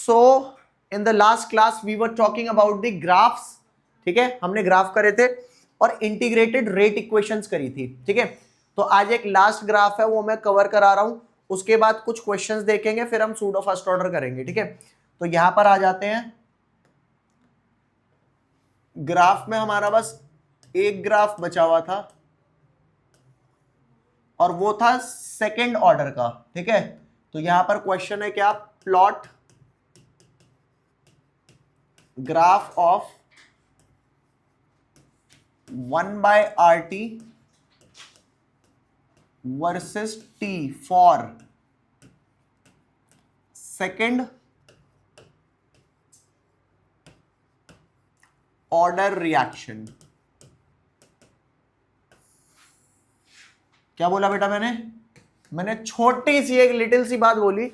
So in the last class we were talking about the graphs, ठीक है, हमने graph करे थे और इंटीग्रेटेड रेट इक्वेशंस करी थी, ठीक है। तो आज एक लास्ट ग्राफ है वो मैं कवर करा रहा हूं, उसके बाद कुछ क्वेश्चंस देखेंगे, फिर हम सूडो फर्स्ट ऑर्डर करेंगे, ठीक है। तो यहां पर आ जाते हैं, ग्राफ में हमारा बस एक ग्राफ बचा हुआ था और वो था सेकंड ऑर्डर का, ठीक है। तो यहां पर क्वेश्चन है क्या, plot graph of 1/RT versus T for second order reaction. क्या बोला बेटा मैंने छोटी सी एक लिटिल सी बात बोली,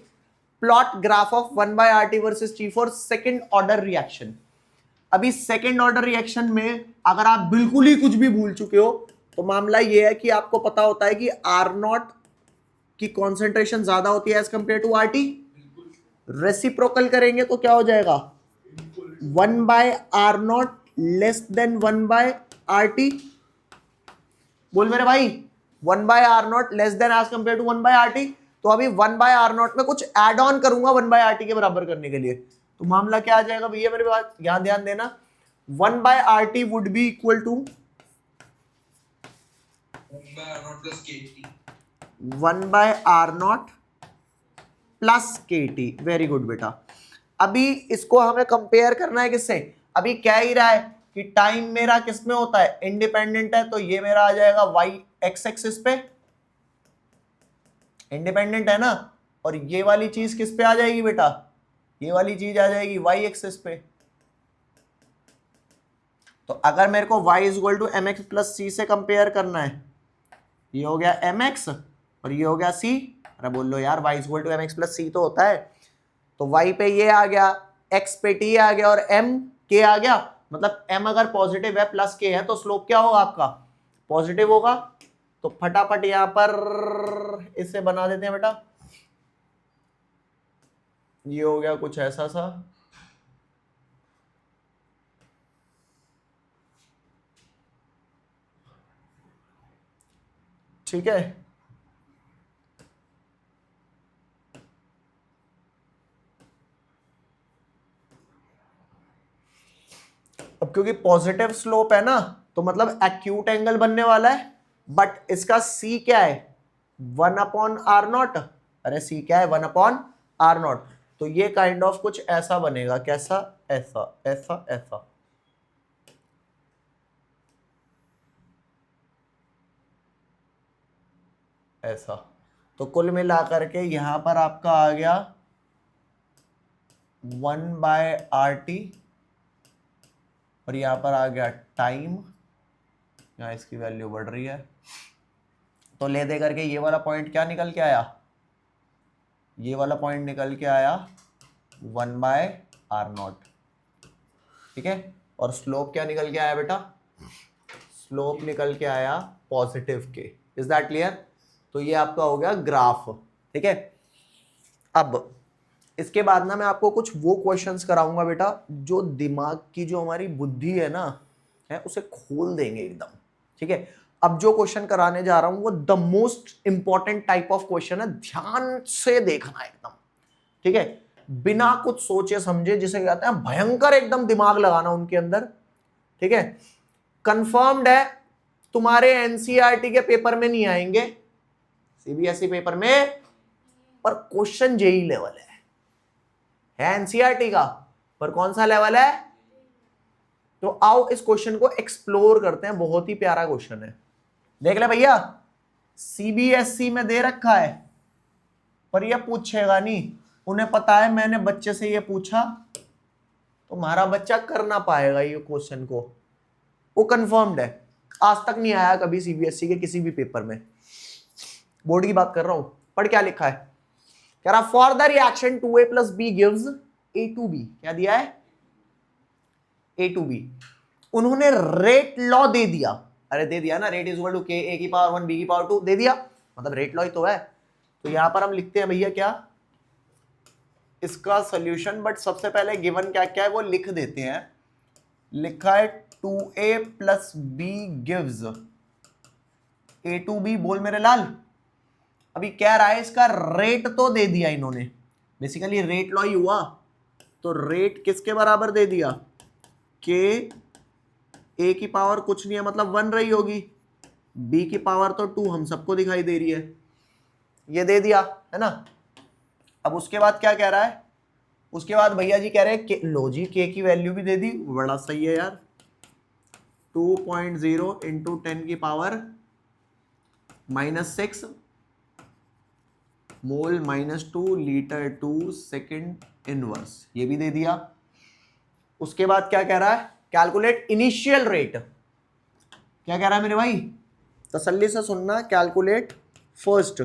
plot graph of 1/RT versus T for second order reaction. अभी सेकंड ऑर्डर रिएक्शन में अगर आप बिल्कुल ही कुछ भी भूल चुके हो तो मामला यह है कि आपको पता होता है कि R0 की कॉन्सेंट्रेशन ज्यादा होती है as compare to RT। Reciprocal करेंगे तो क्या हो जाएगा, 1/R0 लेस देन 1/RT। बोल मेरे भाई, 1/R0 less than as compare to 1/RT। तो अभी 1/R0 में कुछ एड ऑन करूंगा 1/RT के बराबर करने के लिए, तो मामला क्या आ जाएगा भैया मेरे बात यहां ध्यान देना, 1/RT would be equal to 1/R0 plus KT। Very good बेटा। अभी इसको हमें कंपेयर करना है किससे, अभी क्या ही रहा है कि टाइम मेरा किस में होता है, इंडिपेंडेंट है, तो ये मेरा आ जाएगा y x एक्सिस पे, इंडिपेंडेंट है ना, और ये वाली चीज किस पे आ जाएगी बेटा, ये वाली चीज आ जाएगी y एक्सिस पे। तो अगर मेरे को y is equal to mx plus c से कंपेयर करना है, ये हो गया mx और ये हो गया c, अरे बोल लो यार y is equal to mx plus c तो होता है, तो y पे ये आ गया, x पे t आ गया और m k आ गया, मतलब m अगर पॉजिटिव है प्लस k है तो स्लोप क्या होगा आपका, पॉजिटिव होगा। तो फटाफट यहां पर इसे बना देते हैं बेटा, ये हो गया कुछ ऐसा सा, ठीक है। अब क्योंकि पॉजिटिव स्लोप है ना तो मतलब एक्यूट एंगल बनने वाला है, बट इसका c क्या है, 1/R0, अरे c क्या है 1/R0, तो ये काइंड ऑफ कुछ ऐसा बनेगा, कैसा, ऐसा ऐसा ऐसा, ऐसा। तो कुल मिलाकर के यहां पर आपका आ गया 1/RT और यहां पर आ गया टाइम, यहां इसकी वैल्यू बढ़ रही है, तो ले दे करके ये वाला पॉइंट क्या निकल के आया, ये वाला पॉइंट निकल के आया 1/R0, ठीक है। और स्लोप क्या निकल के आया बेटा, स्लोप निकल के आया पॉजिटिव के। Is that clear. तो ये आपका हो गया ग्राफ, ठीक है। अब इसके बाद ना मैं आपको कुछ वो क्वेश्चंस कराऊंगा बेटा जो दिमाग की जो हमारी बुद्धि है ना है उसे खोल देंगे एकदम, ठीक है। अब जो क्वेश्चन कराने जा रहा हूं वो the most important type of question है, ध्यान से देखना एकदम, ठीक है, बिना कुछ सोचे समझे, जिसे कहते हैं भयंकर एकदम दिमाग लगाना उनके अंदर, ठीक है। कंफर्म्ड है तुम्हारे एनसीईआरटी के पेपर में नहीं आएंगे, सीबीएसई पेपर में, पर क्वेश्चन जेई लेवल है एनसीईआरटी का, पर कौन सा लेवल है। तो आओ इस क्वेश्चन को एक्सप्लोर करते हैं, बहुत ही प्यारा क्वेश्चन है, देख ले भैया। सीबीएसई में दे रखा है पर यह पूछेगा नहीं, उन्हें पता है मैंने बच्चे से ये पूछा तो हमारा बच्चा कर ना पाएगा ये क्वेश्चन को, वो कंफर्म्ड है, आज तक नहीं आया कभी सीबीएसई के किसी भी पेपर में, बोर्ड की बात कर रहा हूं। पढ़ क्या लिखा है, कह रहा for the reaction 2a + b gives a2b, क्या दिया है a2b। उन्होंने रेट लॉ दे दिया, अरे दे दिया ना, rate is equal to k a⁴ b⁴ 2 दे दिया, मतलब रेट लॉ ही तो है। तो यहां पर हम लिखते हैं भैया क्या, इसका सोल्यूशन, बट सबसे पहले गिवन क्या क्या है वो लिख देते हैं। लिखा है 2a plus B gives a to B. बोल मेरे लाल। अभी कह रहा है इसका रेट तो दे दिया इन्होंने, बेसिकली रेट लॉ ही हुआ, तो रेट किसके बराबर दे दिया, के a की पावर कुछ नहीं है मतलब 1 रही होगी, b की पावर तो 2 हम सबको दिखाई दे रही है, ये दे दिया है ना। अब उसके बाद क्या कह रहा है, उसके बाद भैया जी कह रहे हैं लो जी के की वैल्यू भी दे दी, बड़ा सही है यार। 2.0 इंटू 10 की पावर -6 मोल -2 लीटर 2 सेकेंड इनवर्स, ये भी दे दिया। उसके बाद क्या कह रहा है, कैलकुलेट इनिशियल रेट। क्या कह रहा है मेरे भाई, तसल्ली से सुनना, कैलकुलेट फर्स्ट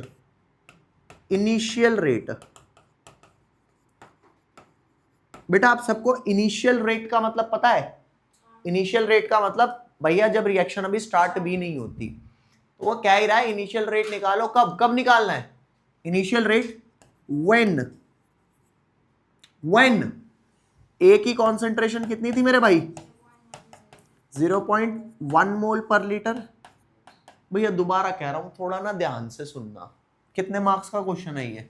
इनिशियल रेट। बेटा आप सबको इनिशियल रेट का मतलब पता है, इनिशियल रेट का मतलब भैया जब रिएक्शन अभी स्टार्ट भी नहीं होती, तो वो क्या ही रहा है, इनिशियल रेट निकालो। कब कब निकालना है इनिशियल रेट, व्हेन ए की कॉन्सेंट्रेशन कितनी थी मेरे भाई, 0.1 मोल पर लीटर। भैया दोबारा कह रहा हूं, थोड़ा ना ध्यान से सुनना, कितने मार्क्स का क्वेश्चन है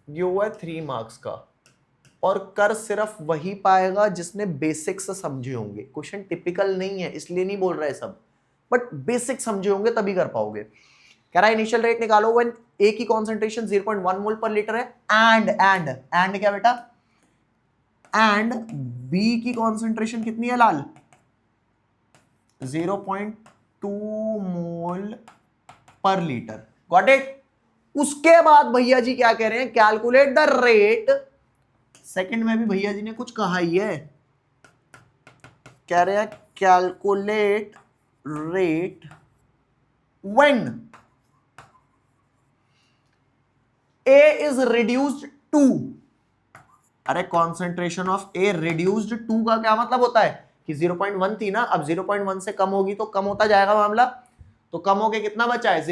ये हुआ है 3 मार्क्स का, और कर सिर्फ वही पाएगा जिसने बेसिक्स समझे होंगे। क्वेश्चन टिपिकल नहीं है इसलिए नहीं बोल रहे सब, बट बेसिक समझे होंगे तभी कर पाओगे। कह रहा है इनिशियल रेट निकालो व्हेन ए की कॉन्सेंट्रेशन 0.1 मोल पर लीटर है, एंड क्या बेटा, एंड बी की कॉन्सेंट्रेशन कितनी है लाल, 0.2 मोल पर लीटर। Got it. उसके बाद भैया जी क्या कह रहे हैं, कैलकुलेट द रेट। सेकंड में भी भैया जी ने कुछ कहा ही है, कह रहे हैं calculate rate when A is reduced to, अरे concentration of A reduced to का क्या मतलब होता है कि 0.1 थी ना, अब 0.1 से कम होगी तो कम होता जाएगा मामला, तो कम होके कितना बचा है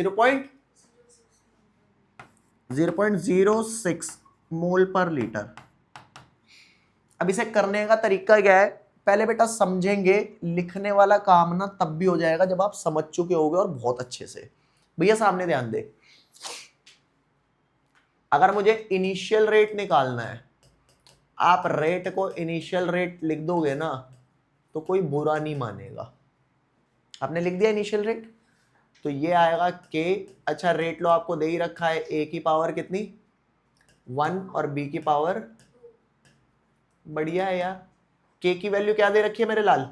0.06 मोल पर लीटर। अब इसे करने का तरीका क्या है, पहले बेटा समझेंगे, लिखने वाला काम ना तब भी हो जाएगा जब आप समझ चुके होगे और बहुत अच्छे से। भैया सामने ध्यान दे, अगर मुझे इनिशियल रेट निकालना है, आप रेट को इनिशियल रेट लिख दोगे ना तो कोई बुरा नहीं मानेगा। आपने लिख दिया इनिशियल रेट, तो ये आएगा के। अच्छा रेट लो आपको दे ही रखा है, ए की पावर कितनी 1 और बी की पावर, बढ़िया है यार। के की वैल्यू क्या दे रखी है मेरे लाल,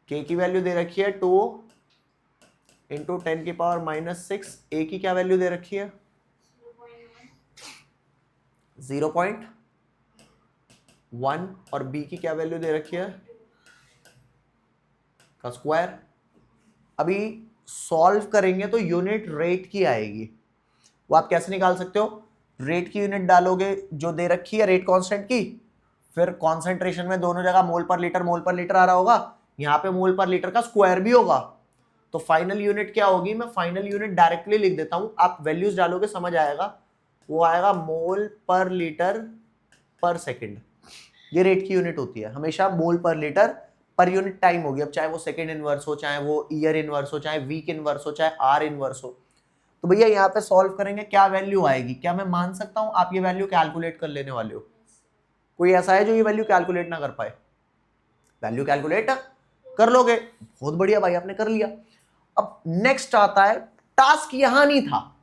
के की वैल्यू दे रखी है 2 इंटू 10 की पावर -6। ए की क्या वैल्यू दे रखी है 0.1 और बी की क्या वैल्यू दे रखी है का स्क्वायर। अभी सॉल्व करेंगे तो यूनिट रेट की आएगी, वो आप कैसे निकाल सकते हो, रेट की यूनिट डालोगे जो दे रखी है रेट कांस्टेंट की, फिर कॉन्सेंट्रेशन में दोनों जगह मोल पर लीटर आ रहा होगा, यहां पे मोल पर लीटर का स्क्वायर भी होगा, तो फाइनल यूनिट क्या होगी, मैं फाइनल यूनिट डायरेक्टली लिख देता हूं, आप वैल्यूज डालोगे समझ आएगा, वो आएगा मोल पर लीटर पर सेकंड। ये रेट की यूनिट होती है हमेशा, मोल पर लीटर पर यूनिट टाइम होगी, अब चाहे वो सेकंड इनवर्स हो, चाहे वो ईयर इनवर्स हो, चाहे वीक इनवर्स हो, चाहे आर इनवर्स हो। तो भैया यहाँ पे सॉल्व करेंगे, क्या वैल्यू आएगी, क्या मैं मान सकता हूं आप ये वैल्यू कैलकुलेट कर लेने वाले हो, कोई ऐसा है जो ये वैल्यू कैलकुलेट ना कर पाए, वैल्यू कैलकुलेट कर लोगे, बहुत बढ़िया भाई आपने कर लिया। अब नेक्स्ट आता है, टास्क यहां नहीं था,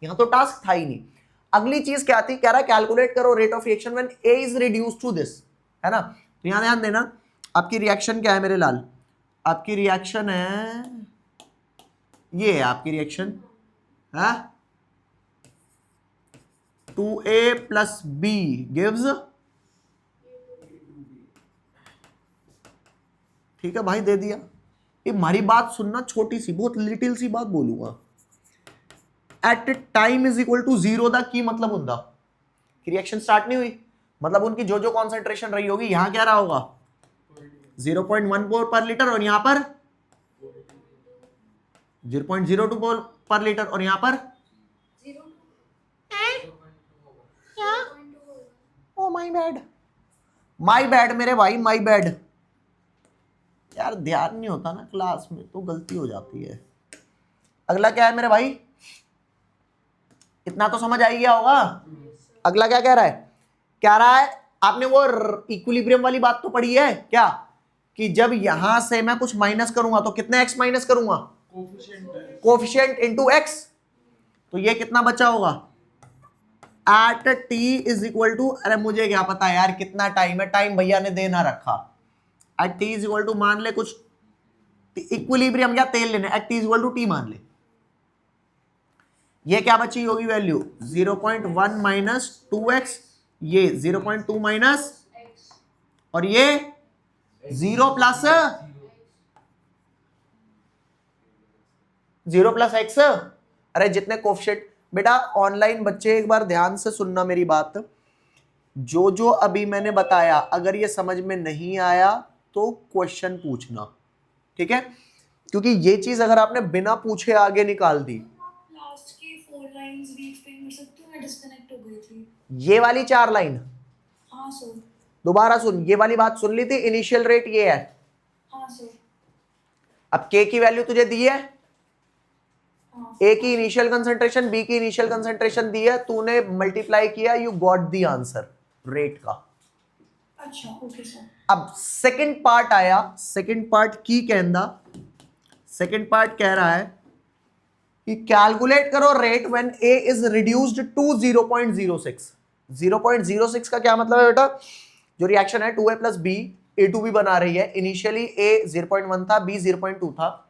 यहां तो टास्क था ही नहीं, अगली चीज क्या थी, कह रहा है कैलकुलेट करो rate of reaction when A is reduced to this, है ना। तो यहां ध्यान देना, आपकी रिएक्शन क्या है मेरे लाल, आपकी रिएक्शन है ये है आपकी रिएक्शन है 2a प्लस बी गिव्स, ठीक है भाई दे दिया। ये हमारी बात सुनना, छोटी सी बहुत लिटिल सी बात बोलूंगा, at time is equal to 0 दा की मतलब होता रिएक्शन स्टार्ट नहीं हुई, मतलब उनकी जो जो कॉन्सेंट्रेशन रही होगी, यहां क्या रहा होगा 0.14 पर लीटर और यहां पर 0.02 पर लीटर, और यहाँ पर oh my bad, my bad मेरे भाई, माय बैड। यार ध्यान नहीं होता ना क्लास में तो गलती हो जाती है। अगला क्या है मेरे भाई, इतना तो समझ आ ही गया होगा। अगला क्या कह रहा है, क्या रहा है, आपने वो इक्विलिब्रियम वाली बात तो पढ़ी है क्या, कि जब यहां से मैं कुछ माइनस करूंगा तो कितने एक्स माइनस करूंगा, कोफिशिएंट इनटू एक्स, तो ये कितना बचा होगा, at T is equal to, अरे मुझे क्या पता यार कितना टाइम है, टाइम भैया ने देना रखा, at T is equal to मान ले कुछ इक्विलिब्रियम या तेल लेने, at T is equal to T मान ले, ये क्या बची होगी वैल्यू 0.1 माइनस 2x, ये 0.2 माइनस, और ये 0 प्लस 0 प्लस एक्स। अरे जितने कोफिशिएंट, बेटा ऑनलाइन बच्चे एक बार ध्यान से सुनना मेरी बात, जो जो अभी मैंने बताया अगर ये समझ में नहीं आया तो क्वेश्चन पूछना, ठीक है, क्योंकि ये चीज अगर आपने बिना पूछे आगे निकाल दी, ये वाली 4 लाइन, हाँ सर, दोबारा सुन, ये वाली बात सुन ली थी, इनिशियल रेट ये है, हाँ सर, अब के की वैल्यू तुझे दी है, हाँ, ए की इनिशियल कंसंट्रेशन, बी की इनिशियल कंसंट्रेशन दी है, तूने मल्टीप्लाई किया, you got the answer rate का। अच्छा ओके सर। अब सेकंड पार्ट आया, सेकंड पार्ट की कहना, सेकंड पार्ट कह रहा है कि कैलकुलेट करो rate when A is reduced to 0.06। 0.06 का क्या मतलब है बेटा, जो रिएक्शन है 2a प्लस बी A2 भी बना रही है, इनिशियली A 0.1 था, B 0.2 था,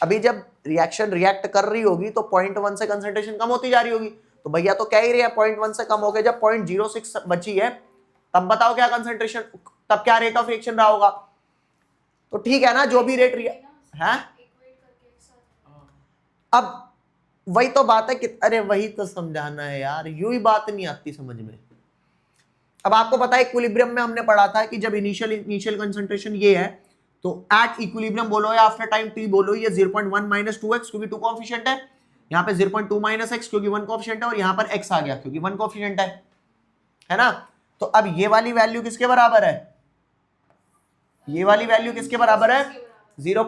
अभी जब रिएक्शन रिएक्ट कर रही होगी तो 0.1 से कंसंट्रेशन कम होती जा रही होगी, तो भैया तो कह ही रही है 0.1 से कम हो गए, जब 0.06 बची है तब बताओ क्या कंसंट्रेशन, तब क्या रेट ऑफ रिएक्शन रहा होगा, तो ठीक है ना, जो भी रेट है, अब वही तो बात है कि अरे वही तो समझाना है यार, यूं ही बात नहीं आती समझ में। अब आपको पता है इक्विलिब्रियम में हमने पढ़ा था कि जब इनिशियल कंसंट्रेशन ये है तो एट इक्विलिब्रियम बोलो या आफ्टर टाइम टी बोलो, ये 0.1 माइनस 2x क्योंकि 2 कोएफिशिएंट है, यहाँ पे 0.2 माइनस x क्योंकि 1 कोएफिशिएंट है, और यहाँ पर x आ गया क्योंकि 1 कोएफिशिएंट है ना। तो अब ये वाली वैल्यू किसके बराबर है, ये वाली वैल्यू किसके बराबर है, 0.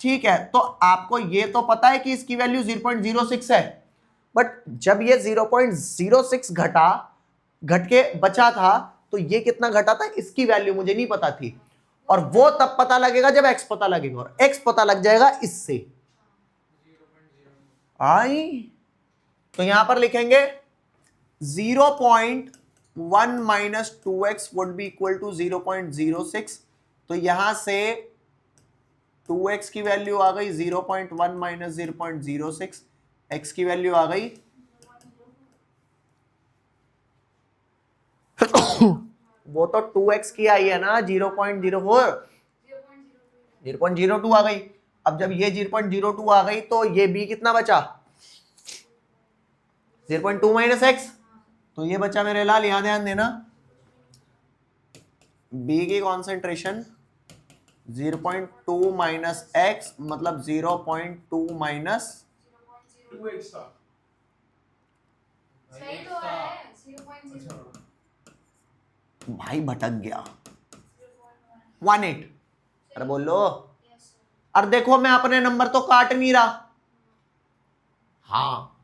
ठीक है, तो आपको ये तो पता है कि इसकी वैल्यू 0.06 है, बट जब ये 0.06 घट के बचा था तो ये कितना घटा था, इसकी वैल्यू मुझे नहीं पता थी, और वो तब पता लगेगा जब x पता लगेगा, और x पता लग जाएगा इससे आई, तो यहां पर लिखेंगे 0.1 minus 2x would be equal to 0.06, तो यहां से 2x की वैल्यू आ गई 0.1 माइनस 0.06, x की वैल्यू आ गई वो तो 2x की आई है ना 0.04, 0.02 आ गई। अब जब ये 0.02 आ गई तो ये b कितना बचा, 0.2 माइनस x, तो ये बचा मेरे लाल, यहां ध्यान देना, b की कॉन्सेंट्रेशन 0.2 माइनस x मतलब 0.2 माइनस 2x था, सही तो है 0.0, भाई भटक गया 18, अरे बोलो, अरे देखो मैं अपने नंबर तो काट नहीं रहा, हाँ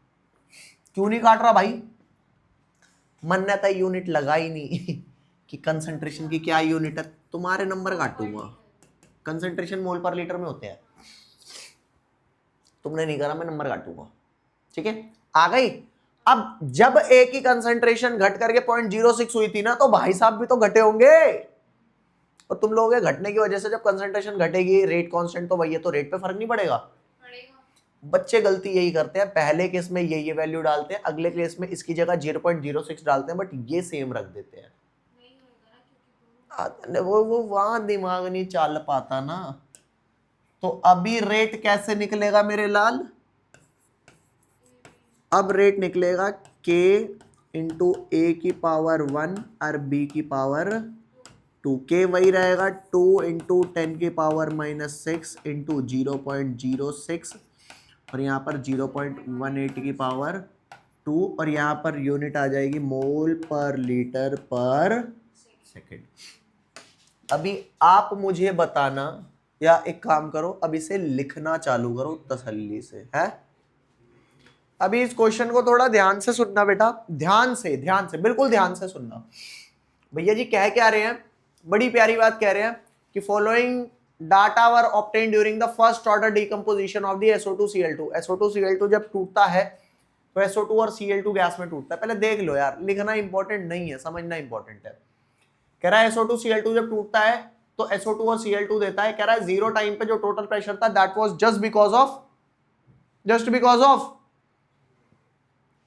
क्यों नहीं काट रहा भाई, मन ने तो यूनिट लगा ही नहीं कि कंसंट्रेशन की क्या यूनिट है, तुम्हारे नंबर काटूंगा, कंसंट्रेशन मोल पर लीटर में होते हैं, तुमने नहीं करा मैं नंबर काटूंगा, ठीक है आ गई। अब जब ए की कंसंट्रेशन घट करके 0.06 हुई थी ना, तो भाई साहब भी तो घटे होंगे, और तुम लोग घटने की वजह से जब कंसंट्रेशन घटेगी रेट कांस्टेंट तो वही है, तो रेट पे फर्क नहीं पड़ेगा, बच्चे गलती यही करते हैं, पहले केस में ये वैल्यू डालते हैं, अगले केस में इसकी जगह 0.06 डालते हैं, बट ये सेम रख देते हैं, वो वहां दिमाग नहीं चल पाता ना। तो अभी रेट कैसे निकलेगा मेरे लाल, अब रेट निकलेगा k इंटू ए की पावर 1 और b की पावर 2 के वही रहेगा 2 इंटू 10⁻⁻6 इंटू 0.06 और यहाँ पर 0.18 की पावर 2 और यहाँ पर यूनिट आ जाएगी मोल पर लीटर पर सेकेंड। अभी आप मुझे बताना या एक काम करो, अब इसे लिखना चालू करो तसल्ली से, है। अभी इस क्वेश्चन को थोड़ा ध्यान से सुनना बेटा, ध्यान से बिल्कुल ध्यान से सुनना। भैया जी कह क्या रहे हैं, बड़ी प्यारी बात कह रहे हैं कि following data were obtained during the first order decomposition of the SO2Cl2। SO2Cl2 जब टूटता है तो SO2 और Cl2 गैस में टूटता है। पहले देख लो यार, लिखना इंपॉर्टेंट नहीं है, समझना इंपॉर्टेंट है। कह रहा है SO2Cl2 जब टूटता है तो SO2 और Cl2 देता है। कह रहा है जीरो टाइम पे जो टोटल प्रेशर था that was just because of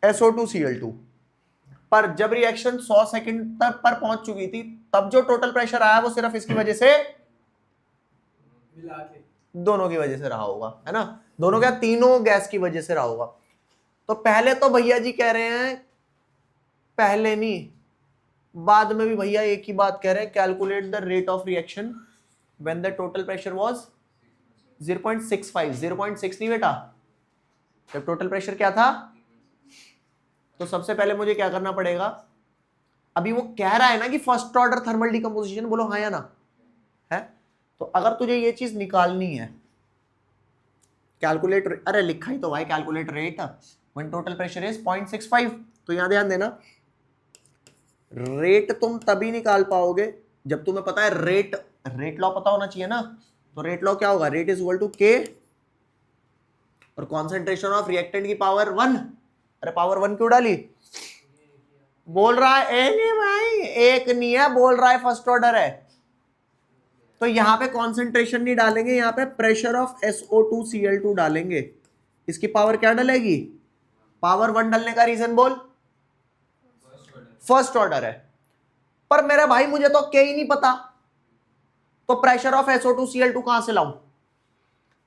SO2Cl2। पर जब रिएक्शन 100 सेकंड तक पर पहुंच चुकी थी तब जो टोटल प्रेशर आया वो सिर्फ इसकी वजह से, दोनों की वजह से रहा होगा, है ना। दोनों क्या, तीनों गैस की वजह से रहा होगा। तो पहले तो भैया जी कह रहे हैं, पहले नहीं बाद में भी भैया एक ही बात कह रहे हैं, calculate the rate of reaction when the total pressure was 0.65। 0.6 नहीं बेटा, जब टोटल प्रेशर क्या था। तो सबसे पहले मुझे क्या करना पड़ेगा, अभी वो कह रहा है ना कि फर्स्ट ऑर्डर थर्मल डिकम्पोजिशन, बोलो हाँ या ना, है। तो अगर तुझे ये चीज निकालनी है, कैलकुलेट, अरे लिखा ही तो भाई, calculate rate when total pressure is 0.65। तो यहां ध्यान देना, रेट तुम तभी निकाल पाओगे जब तुम्हें पता है रेट लॉ पता होना चाहिए ना। तो रेट लॉ क्या होगा, रेट इज इक्वल टू के और कॉन्सेंट्रेशन ऑफ रिएक्टेंट की पावर 1। अरे पावर 1 क्यों डाली, बोल रहा है ए नहीं भाई, एक नहीं है, बोल रहा है फर्स्ट ऑर्डर है। तो यहां पे कॉन्सेंट्रेशन नहीं डालेंगे, यहां पे प्रेशर ऑफ SO2Cl2 डालेंगे। इसकी पावर क्या डलेगी, पावर 1 डालने का रीजन बोल, फर्स्ट ऑर्डर है। पर मेरे भाई मुझे तो के ही नहीं पता, तो प्रेशर ऑफ SO2Cl2 कहां से लाऊं।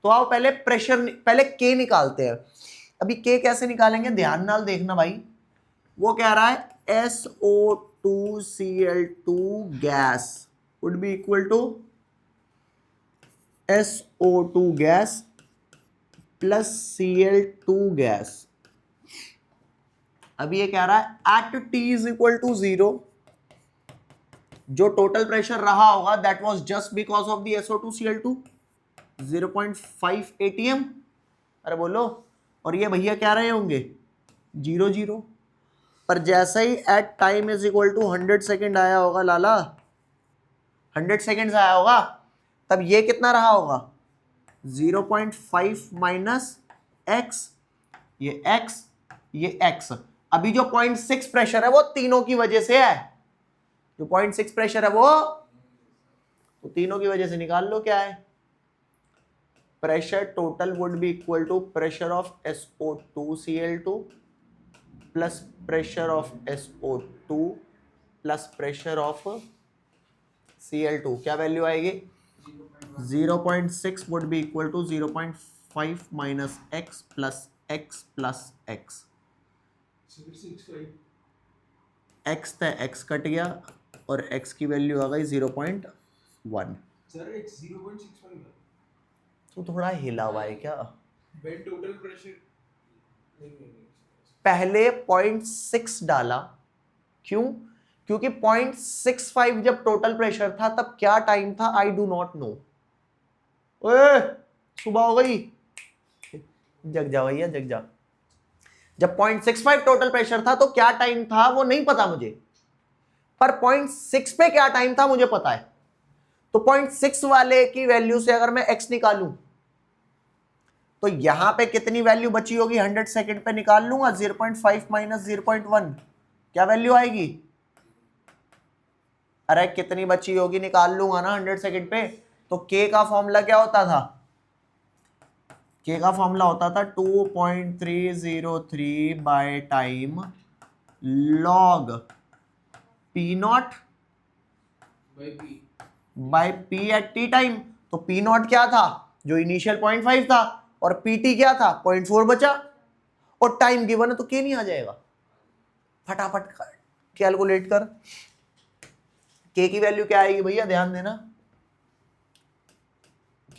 तो आओ पहले के निकालते हैं। अभी के कैसे निकालेंगे, ध्यान नाल देखना भाई। वो कह रहा है SO2Cl2 gas would be equal to SO2 gas plus Cl2 gas. अभी ये कह रहा है at T is equal to 0 जो टोटल प्रेशर रहा होगा that was just because of the SO2Cl2 0.5 atm। अरे बोलो, और ये भैया क्या रहे होंगे 0 पर जैसे ही at time is equal to 100 second आया होगा लाला, 100 सेकेंड्स आया होगा, तब ये कितना रहा होगा 0.5 माइनस एक्स, ये एक्स ये एक्स। अभी जो 0.6 प्रेशर है वो तीनों की वजह से है, जो 0.6 प्रेशर है वो तो तीनों की वजह से निकाल लो क्या है। Pressure total would be equal to pressure of SO2Cl2 plus pressure of SO2 plus pressure of Cl2। क्या वैल्यू आएगी 0.6 would be equal to 0.5 minus x plus x plus x. X था एक्स कट गया और x की value आ गई 0.1। तो थोड़ा हिला हुआ है क्या, टोटल प्रेशर पहले 0.6 डाला, क्यों, क्योंकि 0.65 जब टोटल प्रेशर था तब क्या टाइम था, आई डू नॉट नो। ओए सुबह हो गई, जग जा भैया जग जा। जब 0.65 टोटल प्रेशर था तो क्या टाइम था वो नहीं पता मुझे, पर 0.6 पे क्या टाइम था मुझे पता है। तो 0.6 वाले की वैल्यू से अगर मैं x निकालूं तो यहां पे कितनी वैल्यू बची होगी, 100 सेकंड पे निकाल लूंगा 0.5 माइनस 0.1, क्या वैल्यू आएगी। अरे कितनी बची होगी निकाल लूंगा ना 100 सेकंड पे। तो k का फॉर्मूला क्या होता था, k का फॉर्मूला होता था 2.303 by time log P naught by P at t time. तो P नॉट क्या था, जो इनिशियल 0.5 था, और PT क्या था 0.4 बचा, और टाइम गिवन है तो K नहीं आ जाएगा। फटाफट कैलकुलेट कर, के की वैल्यू क्या आएगी भैया, ध्यान देना,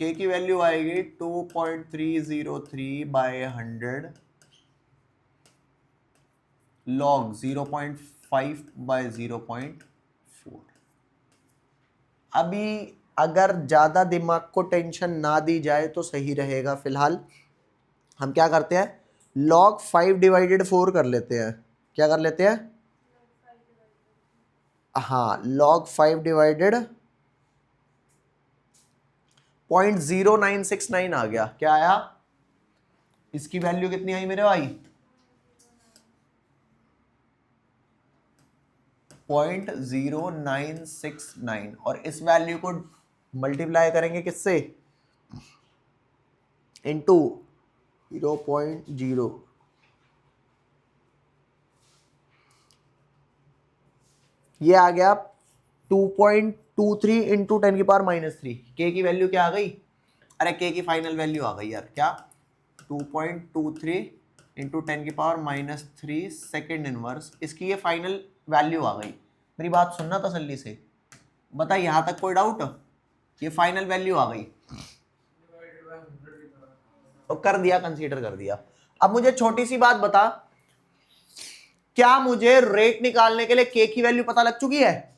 के की वैल्यू आएगी 2.303 बाय 100 लॉग 0.5 बाय 0.4। अभी अगर ज्यादा दिमाग को टेंशन ना दी जाए तो सही रहेगा। फिलहाल हम क्या करते हैं, log 5 डिवाइडेड 4 कर लेते हैं। क्या कर लेते हैं, हाँ log 5 डिवाइडेड 0.0969 आ गया। क्या आया, इसकी वैल्यू कितनी आई मेरे भाई, 0.0969, और इस वैल्यू को मल्टीप्लाई करेंगे किससे, इनटू 0.0, ये आ गया 2.23 इंटू 10 की पावर -3। के की वैल्यू क्या आ गई, अरे के की फाइनल वैल्यू आ गई यार, क्या 2.23 इंटू 10 की पावर -3 सेकेंड इनवर्स, इसकी ये फाइनल वैल्यू आ गई। मेरी बात सुनना तसल्ली से, बता यहां तक कोई डाउट, ये फाइनल वैल्यू आ गई, तो कर दिया, कंसीडर कर दिया। अब मुझे छोटी सी बात बता, क्या मुझे रेट निकालने के लिए के की वैल्यू पता लग चुकी है,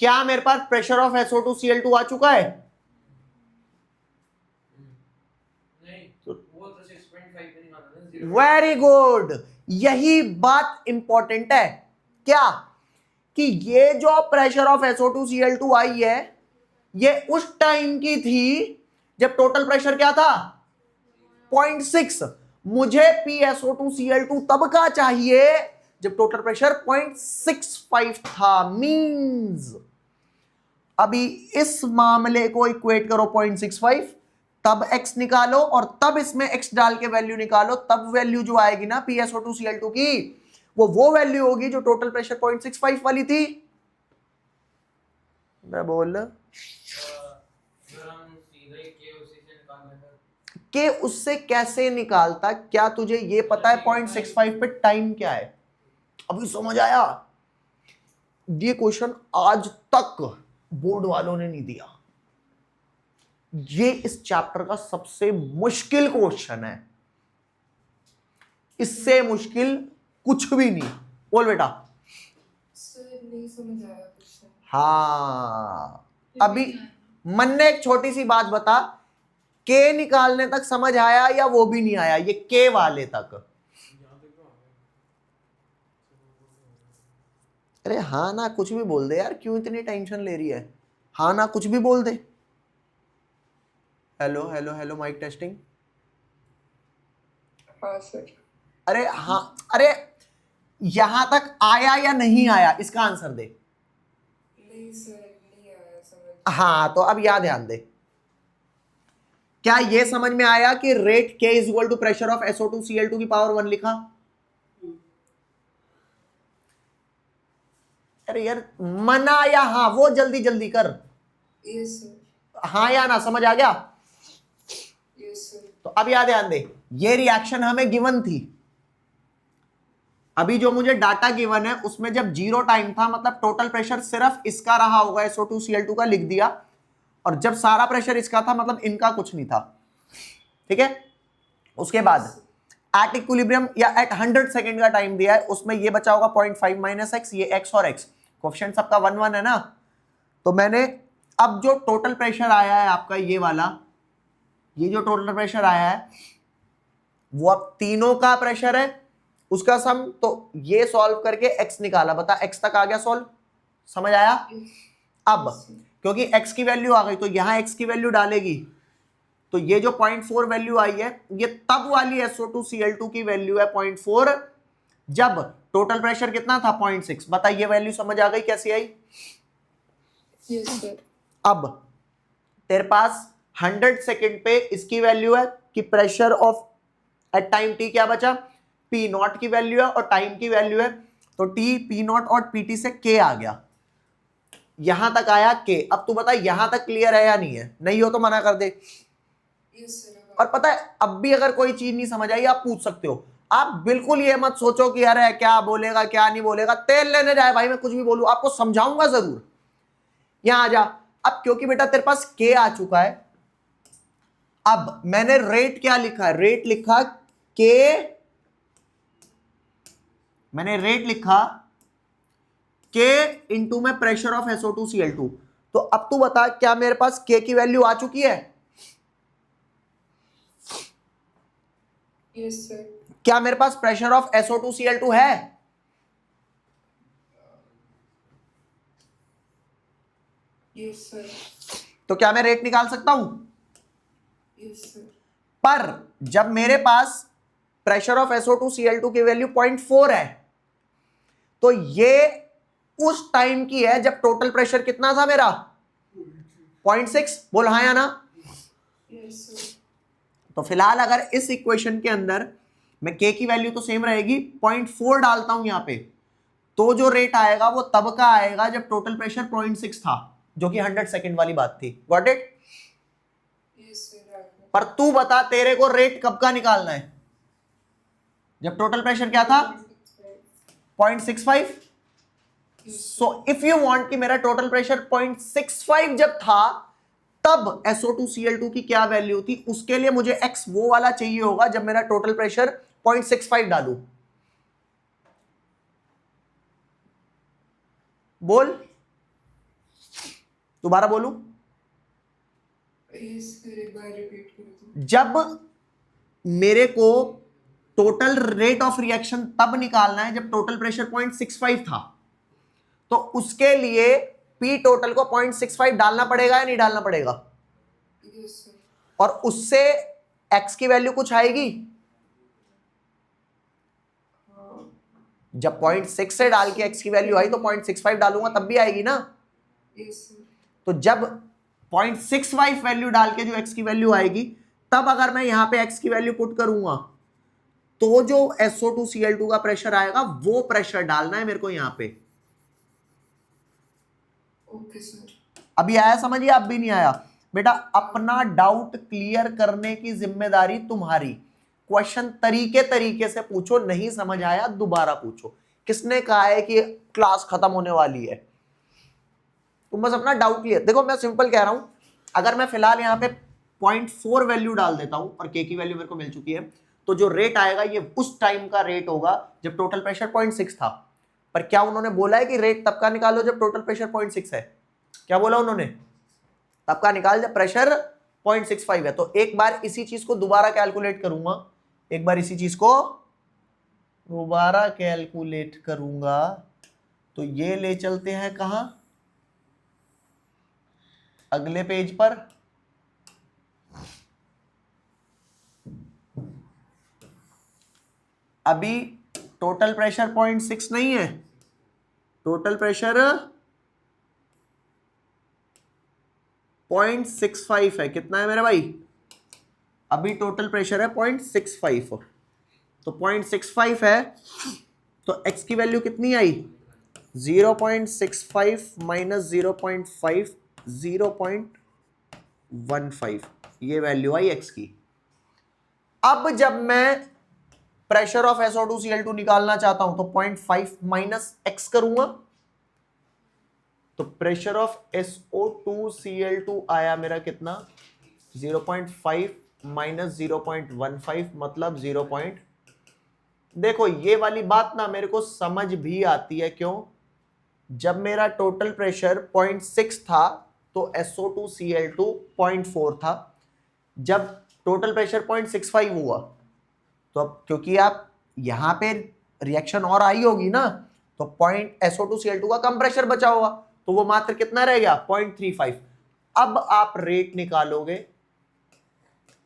क्या मेरे पास प्रेशर ऑफ SO2Cl2 आ चुका है, वेरी गुड, यही बात इंपॉर्टेंट है, क्या कि ये जो प्रेशर ऑफ SO2Cl2 आई है, ये उस टाइम की थी जब टोटल प्रेशर क्या था 0.6। मुझे PSO2Cl2 तब का चाहिए जब टोटल प्रेशर 0.65 था। मींस अभी इस मामले को इक्वेट करो 0.65, तब x निकालो और तब इसमें x डाल के वैल्यू निकालो, तब वैल्यू जो आएगी ना PSO2Cl2 की, वो वैल्यू होगी जो टोटल प्रेशर 0.65 वाली थी। मैं बोल के उससे कैसे निकालता, क्या तुझे ये पता है 0.65 पे टाइम क्या है, अभी समझ आया। ये क्वेश्चन आज तक बोर्ड वालों ने नहीं दिया, ये इस चैप्टर का सबसे मुश्किल क्वेश्चन है, इससे मुश्किल कुछ भी नहीं। बोल बेटा, सर नहीं समझ आया क्वेश्चन। हाँ अभी मन ने एक छोटी सी बात बता, के निकालने तक समझ आया या वो भी नहीं आया, ये के वाले तक। अरे हाँ ना कुछ भी बोल दे यार, क्यों इतनी टेंशन ले रही है, हाँ ना कुछ भी बोल दे। Hello hello hello, mike testing. हाँ सर। अरे हाँ, अरे यहां तक आया या नहीं आया इसका आंसर दे। नहीं सर नहीं आया समझ। हाँ तो अब याद ध्यान दे, क्या ये समझ में आया कि rate K is equal to pressure of SO2Cl2 की पावर 1 लिखा। अरे यार मना या हाँ, वो जल्दी जल्दी कर। Yes sir. हाँ या ना समझ आ गया। Yes sir. तो अब याद ध्यान दे, ये रिएक्शन हमें गिवन थी, अभी जो मुझे डाटा गिवन है उसमें जब 0 टाइम था, मतलब टोटल प्रेशर सिर्फ इसका रहा होगा SO2Cl2 का, लिख दिया, और जब सारा प्रेशर इसका था मतलब इनका कुछ नहीं था। ठीक है, उसके बाद एट इक्विलिब्रियम या एट 100 सेकेंड का टाइम दिया है, उसमें ये बचा होगा 0.5 माइनस x, ये x और x, कोएफिशिएंट सबका 1 1 है ना। तो मैंने अब जो टोटल प्रेशर आया है आपका ये वाला, ये जो टोटल प्रेशर आया है वो अब तीनों का प्रेशर है, उसका सम, तो ये सॉल्व करके x निकाला, बता x तक आ गया सॉल्व, समझ आया। अब क्योंकि x की वैल्यू आ गई तो यहां x की वैल्यू डालेगी, तो ये जो 0.4 वैल्यू आई है ये तब वाली SO2Cl2 की वैल्यू है 0.4, जब टोटल प्रेशर कितना था 0.6। बता ये वैल्यू समझ आ गई कैसी आई। Yes sir. अब तेरे पास 100 सेकेंड पे इसकी वैल्यू है कि pressure of at time t क्या बचा, P0 की वैल्यू है और टाइम की वैल्यू है, तो t P0 और PT से k आ गया, यहां तक आया k। अब तू बता यहां तक क्लियर है या नहीं है, नहीं हो तो मना कर दे। Yes sir. और पता है अब भी अगर कोई चीज नहीं समझ आई आप पूछ सकते हो, आप बिल्कुल ये मत सोचो कि अरे क्या बोलेगा क्या नहीं बोलेगा, तेल लेने जाए भाई मैं कुछ भी बोलूं, आपको समझाऊंगा जरूर। यहां आ जा। अब क्योंकि बेटा तेरे पास के आ चुका है, अब मैंने रेट क्या लिखा है, रेट लिखा के, मैंने रेट लिखा के इंटू में प्रेशर ऑफ SO2Cl2। तो अब तू बता क्या मेरे पास के की वैल्यू आ चुकी है? Yes, sir. क्या मेरे पास प्रेशर ऑफ SO2Cl2 है? Yes, sir. तो क्या मैं रेट निकाल सकता हूं? Yes, sir. पर जब मेरे पास प्रेशर ऑफ SO2Cl2 की वैल्यू 0.4 है, तो ये उस टाइम की है जब टोटल प्रेशर कितना था मेरा? 0.6। बोल हाँ या ना? Yes, sir. तो फिलहाल अगर इस इक्वेशन के अंदर मैं के की वैल्यू तो सेम रहेगी, 0.4 डालता हूं यहां पे, तो जो रेट आएगा वो तब का आएगा जब टोटल प्रेशर 0.6 था, जो कि 100 सेकेंड वाली बात थी। Got it? Yes, sir. Right. पर तू बता तेरे को रेट कब का निकालना है? जब टोटल प्रेशर क्या था? 0.65। सो इफ यू वांट कि मेरा टोटल प्रेशर 0.65 जब था, तब SO2Cl2 की क्या वैल्यू थी, उसके लिए मुझे x वो वाला चाहिए होगा जब मेरा टोटल प्रेशर 0.65 डालू। बोल, दोबारा बोलू? Yes, sir. एक बार repeat कर दो. जब मेरे को टोटल रेट ऑफ रिएक्शन तब निकालना है जब टोटल प्रेशर 0.65 था, तो उसके लिए P टोटल को 0.65 डालना पड़ेगा या नहीं डालना पड़ेगा? Yes, sir. और उससे x की वैल्यू कुछ आएगी? हाँ. जब 0.6 से डाल के x की वैल्यू आई तो 0.65 डालूंगा तब भी आएगी ना? Yes, sir. तो जब 0.65 वैल्यू डाल के जो x की वैल्यू आएगी, तब अगर मैं यहां पे x की वैल्यू पुट करूंगा, तो जो SO2Cl2 का प्रेशर आएगा वो प्रेशर डालना है मेरे को यहां पे। Okay, sir. अभी आया समझिए? अब भी नहीं आया? बेटा अपना डाउट क्लियर करने की जिम्मेदारी तुम्हारी। क्वेश्चन तरीके तरीके से पूछो, नहीं समझ आया दोबारा पूछो। किसने कहा है कि क्लास खत्म होने वाली है? तुम बस अपना डाउट क्लियर। देखो मैं सिंपल कह रहा हूं, अगर मैं फिलहाल यहां पे 0.4 वैल्यू डाल देता हूं और के की वैल्यू मेरे को मिल चुकी है, तो जो रेट आएगा ये उस टाइम का रेट होगा जब टोटल प्रेशर 0.6 था। पर क्या उन्होंने बोला है कि रेट तब का निकालो जब टोटल प्रेशर 0.6 है? क्या बोला उन्होंने? तब का निकाल जब प्रेशर 0.65 है। तो एक बार इसी चीज को दोबारा कैलकुलेट करूंगा, एक बार इसी चीज को दोबारा कैलकुलेट करूंगा, तो ये ले चलते हैं कहां? अगले पेज पर। अभी टोटल प्रेशर 0.6 नहीं है, टोटल प्रेशर 0.65 है। कितना है मेरे भाई? अभी टोटल प्रेशर है 0.65, तो 0.65 है, तो x की वैल्यू कितनी आई? 0.65 माइनस 0.5, 0.15, ये वैल्यू आई x की। अब जब मैं प्रेशर ऑफ SO2Cl2 निकालना चाहता हूं तो 0.5 माइनस x करूंगा, तो प्रेशर ऑफ SO2Cl2 आया मेरा कितना? 0.5 माइनस 0.15 मतलब 0. देखो ये वाली बात ना मेरे को समझ भी आती है। क्यों? जब मेरा टोटल प्रेशर 0.6 था तो SO2Cl2 0.4 था। जब टोटल प्रेशर 0.65 हुआ, तो अब क्योंकि आप यहां पे रिएक्शन और आई होगी ना, तो SO2Cl2 का कम प्रेशर बचा होगा, तो वो मात्र कितना रह गया? 0.35। अब आप रेट निकालोगे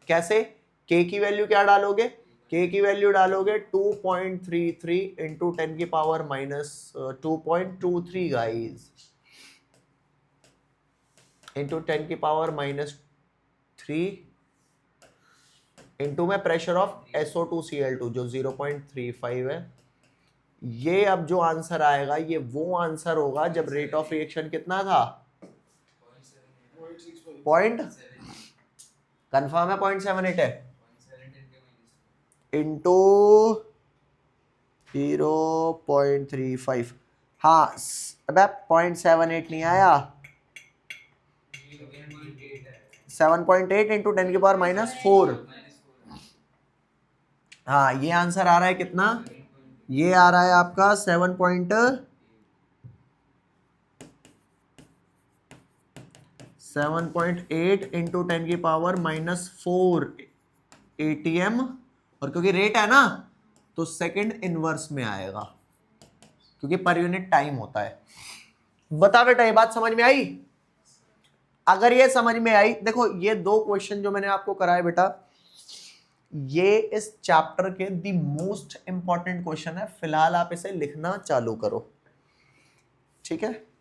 कैसे? के की वैल्यू क्या डालोगे? के की वैल्यू डालोगे 2.33 इंटू 10 की पावर माइनस 2.23 गाइस, इंटू 10 की पावर माइनस 3 इंटू में प्रेशर ऑफ SO2Cl2 जो 0.35 है। ये अब जो आंसर आएगा ये वो आंसर होगा जब रेट ऑफ रिएक्शन कितना था? पॉइंट कंफर्म है 0.78 है, इंटू 0.35। हाँ अबे 0.78 नहीं आया, 7.8 इंटू 10⁻⁻4। हाँ ये आंसर आ रहा है कितना, ये आ रहा है आपका 7.8 इंटू 10⁻⁻4 ATM, और क्योंकि रेट है ना तो सेकंड इनवर्स में आएगा, क्योंकि पर यूनिट टाइम होता है। बता बेटा ये बात समझ में आई? अगर ये समझ में आई, देखो ये दो क्वेश्चन जो मैंने आपको कराए बेटा, ये इस चैप्टर के दी मोस्ट इंपॉर्टेंट क्वेश्चन है। फिलहाल आप इसे लिखना चालू करो, ठीक है।